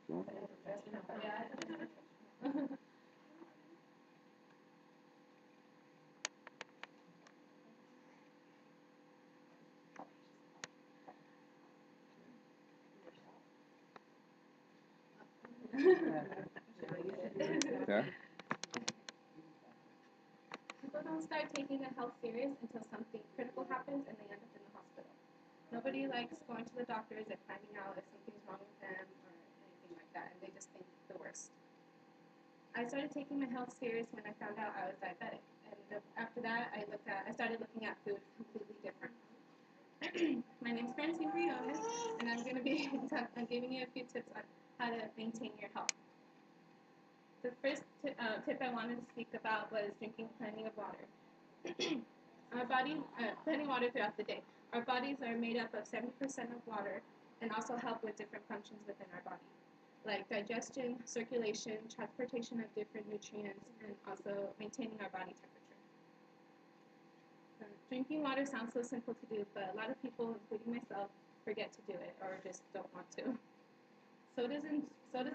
Okay. People don't start taking their health serious until something critical happens and they end up in the hospital. Nobody likes going to the doctors and finding out if something's wrong with them or anything like that, and they just think the worst. I started taking my health serious when I found out I was diabetic, and after that, I started looking at food completely different. My name's Francine Briones, and I'm going to be giving you a few tips on how to maintain your health. The first tip I wanted to speak about was drinking plenty of water. Our body, plenty of water throughout the day. Our bodies are made up of 70% of water and also help with different functions within our body, like digestion, circulation, transportation of different nutrients, and also maintaining our body temperature. Drinking water sounds so simple to do, but a lot of people, including myself, forget to do it or just don't want to. Sodas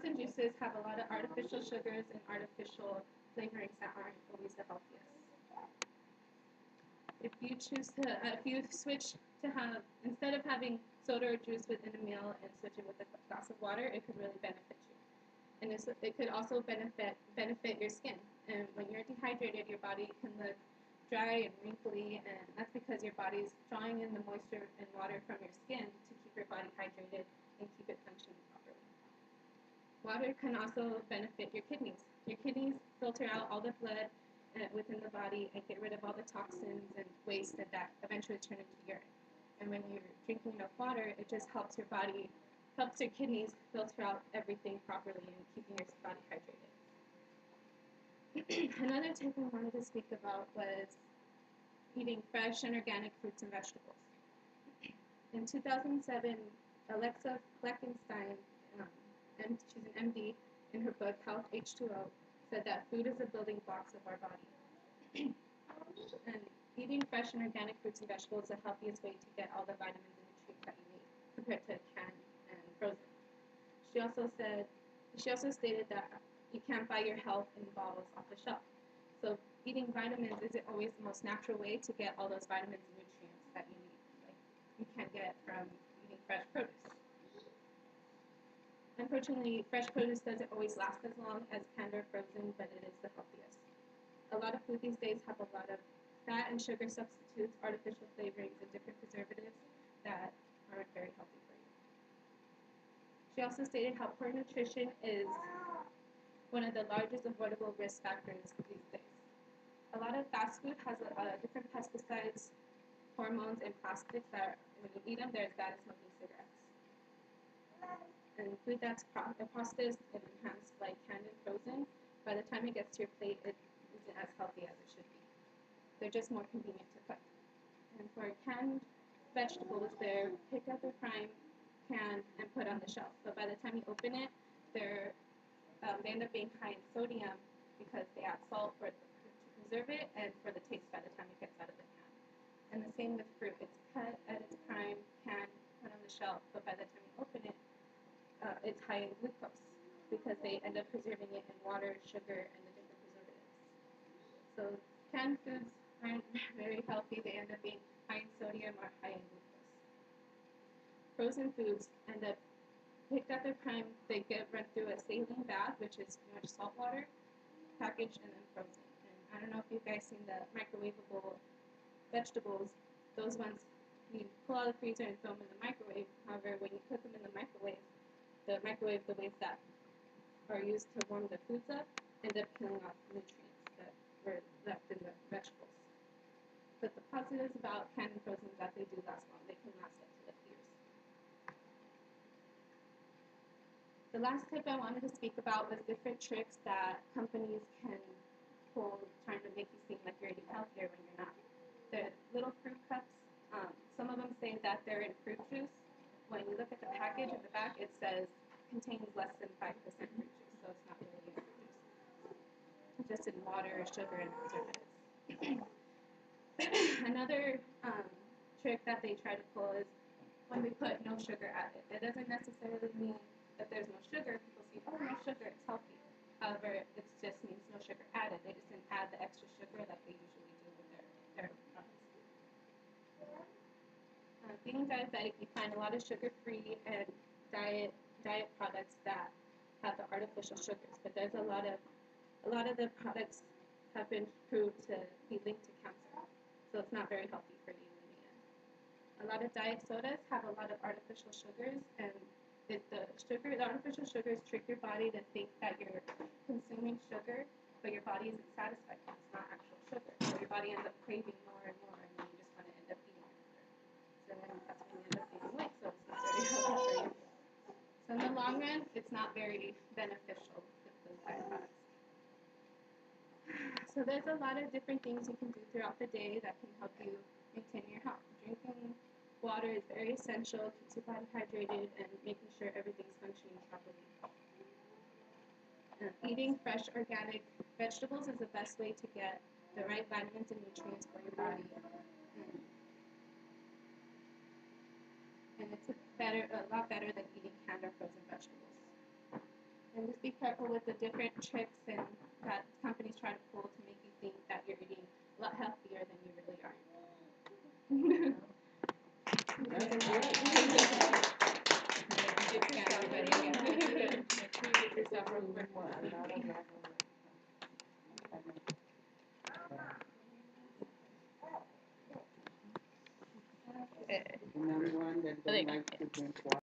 and juices have a lot of artificial sugars and artificial flavorings that aren't always the healthiest. If you switch to have, instead of having soda or juice within a meal and switch it with a glass of water, it could really benefit you. And it could also benefit your skin. And when you're dehydrated, your body can look dry and wrinkly, and that's because your body's drawing in the moisture and water from your skin to keep your body hydrated and keep it functioning properly. Water can also benefit your kidneys. Your kidneys filter out all the blood within the body and get rid of all the toxins and waste that eventually turn into urine. And when you're drinking enough water, it just helps your kidneys filter out everything properly and keeping your body hydrated. Another tip I wanted to speak about was eating fresh and organic fruits and vegetables. In 2007, Alexa Fleckenstein, and she's an MD, in her book Health H2O, said that food is the building blocks of our body. And eating fresh and organic fruits and vegetables is the healthiest way to get all the vitamins and nutrients that you need compared to canned and frozen. She also said she also stated that you can't buy your health in bottles off the shelf. So eating vitamins isn't always the most natural way to get all those vitamins and nutrients that you need. Like you can't get from eating fresh produce. Unfortunately, fresh produce doesn't always last as long as canned or frozen, but it is the healthiest. A lot of food these days have a lot of fat and sugar substitutes, artificial flavorings, and different preservatives that aren't very healthy for you. She also stated how poor nutrition is one of the largest avoidable risk factors these days. A lot of fast food has different pesticides, hormones, and plastics that, when you eat them, they're as bad as smoking cigarettes. And food that's processed and enhanced, like canned and frozen, by the time it gets to your plate, it isn't as healthy as it should be. They're just more convenient to cook. And for canned vegetables, they're picked up, they're prime, canned, and put on the shelf. But by the time you open it, they end up being high in sodium because they add salt to preserve it and for the taste by the time it gets out of the can. And the same with fruit. It's cut at its prime, canned, put on the shelf, but by the time you open it, it's high in glucose because they end up preserving it in water, sugar, and the different preservatives. So canned foods aren't very healthy. They end up being high in sodium or high in glucose. Frozen foods end up picked at their prime. They get run through a saline bath, which is pretty much salt water, packaged and then frozen. And I don't know if you guys seen the microwavable vegetables. Those ones you pull out of the freezer and throw them in the microwave. However, when you put them in the microwave, the ways that are used to warm the foods up end up killing off nutrients that were left in the vegetables. But the positives about canned and frozen is that they do last long. They can last up to like years. The last tip I wanted to speak about was different tricks that companies can pull trying to make you seem like you're eating healthier when you're not. The little fruit cups, some of them say that they're in fruit juice. When you look at the package at the back, it says contains less than 5% fruit juice, so it's not really fruit juice. It's just in water, sugar, and preservatives. Another trick that they try to pull is when we put no sugar added. It doesn't necessarily mean that there's no sugar. People being diabetic, you find a lot of sugar-free and diet products that have the artificial sugars, but there's a lot of the products have been proved to be linked to cancer, so it's not very healthy for you in the end. A lot of diet sodas have a lot of artificial sugars, and the artificial sugars trick your body to think that you're consuming sugar, but your body isn't satisfied because it's not actual sugar. So your body ends up craving more and more, and then you just want to end up eating it. So then that's when you end up gaining weight. So it's not very healthy for you. So in the long run, it's not very beneficial with those diet products. So there's a lot of different things you can do throughout the day that can help you maintain your health. Drinking water is very essential, keeps your body hydrated, and making sure everything's functioning properly. Eating fresh organic vegetables is the best way to get the right vitamins and nutrients for your body. And it's a lot better than eating canned or frozen vegetables. And just be careful with the different tricks and that companies try to pull to make you think that you're eating a lot healthier than you really are. Anyone that don't like to drink water.